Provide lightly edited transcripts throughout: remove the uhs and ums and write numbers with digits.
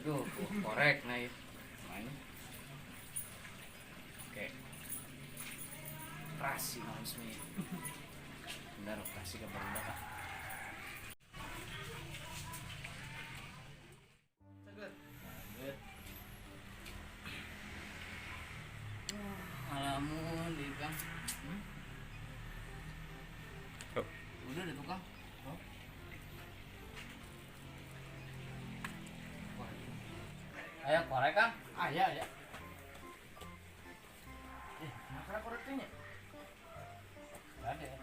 Aduh, korek naik. Main. Oke. Operasi maksudnya. Benar operasi ke benda Kak. Lanjut. Alamun di Kang. Udah deh tukang. Ayo korek Kang. Ya. Makanya koreknya. Gak ada ya.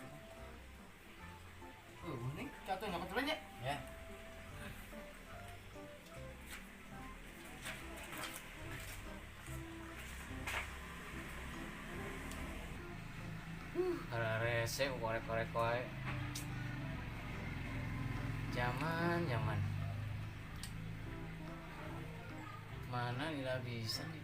Ini contohnya kebetulan ya. Ya. Rese korek-korek kowe. Zaman. Mana nila bisa nih.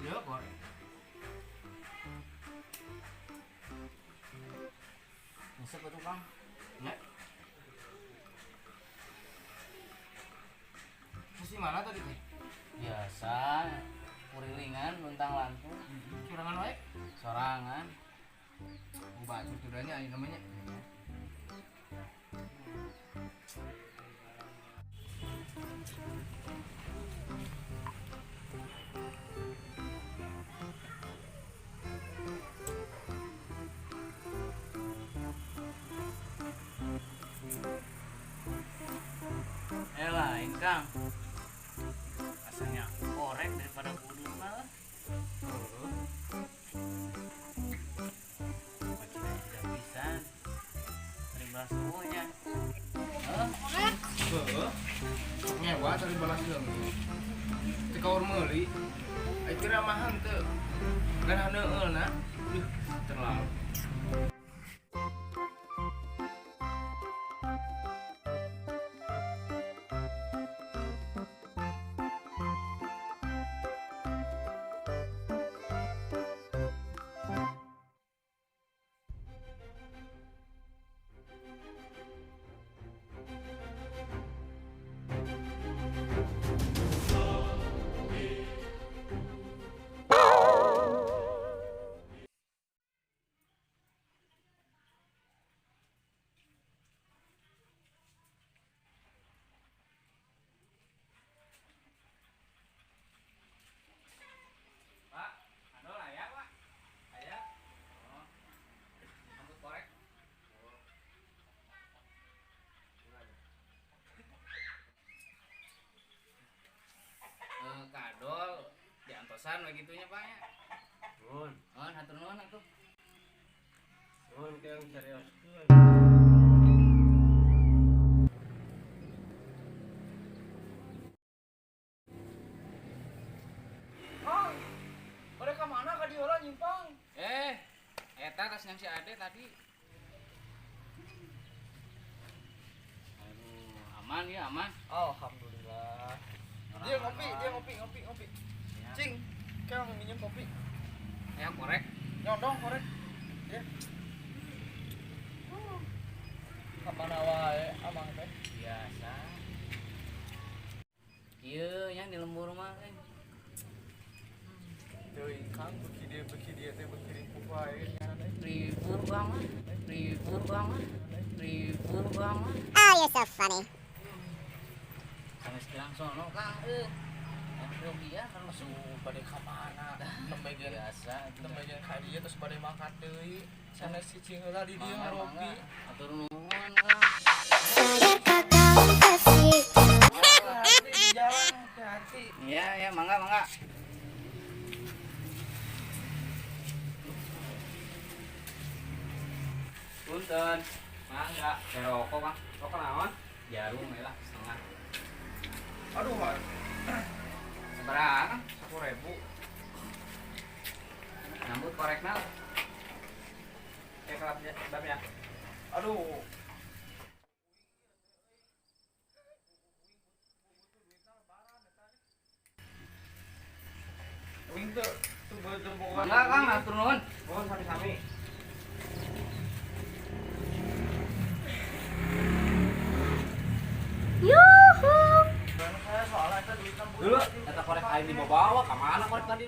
Ya korek. Masuk ke tukang. Ya. Mesti mana tadi teh? Biasa kurilingan luntang lantung Curangan wae. sorangan. Baju tudanya ini namanya. Lain Kang. Rasanya korek daripada kudu malah. Macam tidak bisa. Terima suhunya. Nyewa tadi balas dong. Teka orang meuli. Ai kira mahan teu. Kan haneueulna. Terlalu. Pak, ada lah ya Pak. Ayah. Oh. Rambut korek. Kadol diantosan begitunya Pak ya. Nuhun, Hatur nuhun atuh. nuhun Kang carios. Mereka mana ka diolah nyimpang? Eta tas yang si Ade tadi. Aduh, aman ya, aman. Alhamdulillah. Dia ngopi. Ya. Cing, kayak mau minum kopi. Ya, korek. Nyodong korek. Ya. Kamana wae amang teh? Biasa. Ieu yang di lembur mah. Deui Kang beki dia teh bekirim ku wae nyana teh. Libur banget. Oh, you're so funny. Sampai sekarang sono Kang. Yang dia kan Masuk pada kamana? Tembegeun biasa. tembegeun ka dieu terus pada mangkat deui. Sana si cing heula di dieu Mangga, ngaropi. atur nuhun Kang. Hati di jalan hati-hati. Ya, mangga. Punten. Mangga. Rokok, Bang. Rokok naon? Jarum ya lah, setengah. Aduh, Pak. Seberapa? 10.000. Nyambut korekna. Kelap ya. Aduh. Wing teu Enggak Kang, atur nuhun. Mohon sami-sami. Dulu eta korek aing dibawa ka mana korek tadi.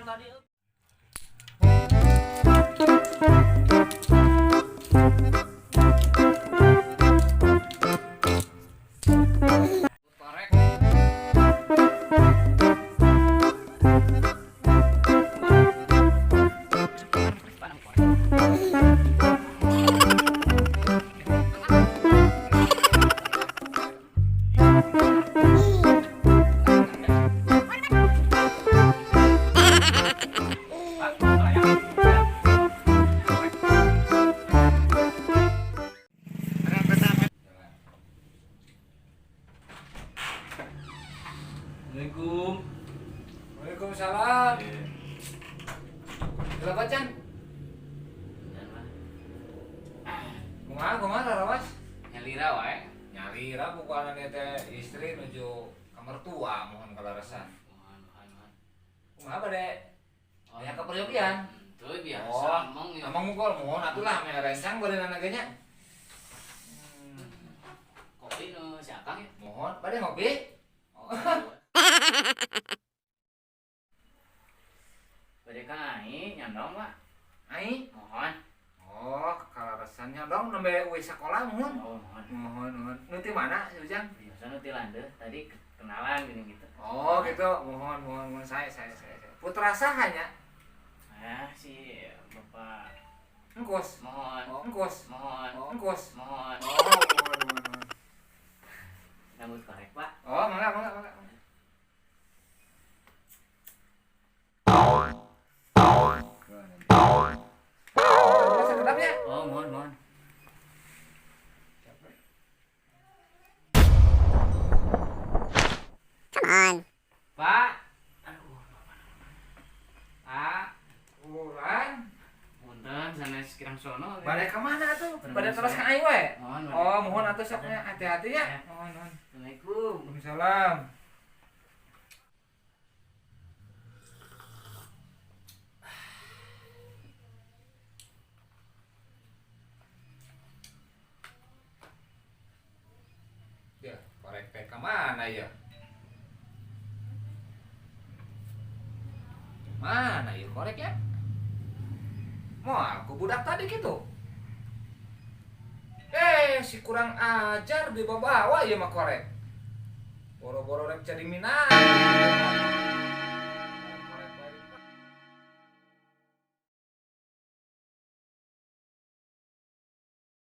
Korek. Assalamualaikum. Waalaikumsalam. Gila bacan. Kumaha Rawas? Nyalira wae. Nyari ra bukan teh istri menuju kamar tua mohon kalarasan. Kumaha bade? Ya keperyogian. Tuh biasa Oh, emang ya. amang mukul mohon atulah me rencang bade nanagenya. Kopi nu si Akang ya. Mohon bade ngopi. Oh. Bade Kang Ai nyandong Pak. Ai, Mohon. oh kalarasannya dong nembe we sekolah mohon. Oh, mohon. Mohon. Nu ti mana si Ujang? Biasa nu ti landeuh tadi kenalan gini gitu. Oh gitu, mohon saya. Putra sahanya Si Bapak engkos. mohon. Oh, engkos. Mohon. Oh, engkos. Mohon. Oh, mohon. Rambut korek Pak. Oh, mangga. Sedapnya. Oh, mohon. Come on. Pak. Aduh. Pak. Ulan. Punten sanes kirang sono. Balik ke mana tuh? Balik terus ke aing we. Mohon. Oh, mohon atuh soknya hati-hati ya. Mohon. Assalamualaikum. Waalaikumsalam. Ya, korek pek ke mana ya? Mana ya korek ya? Mau aku budak tadi gitu. Si kurang ajar di bawa ya mah korek. Boro-boro rek jadi minat.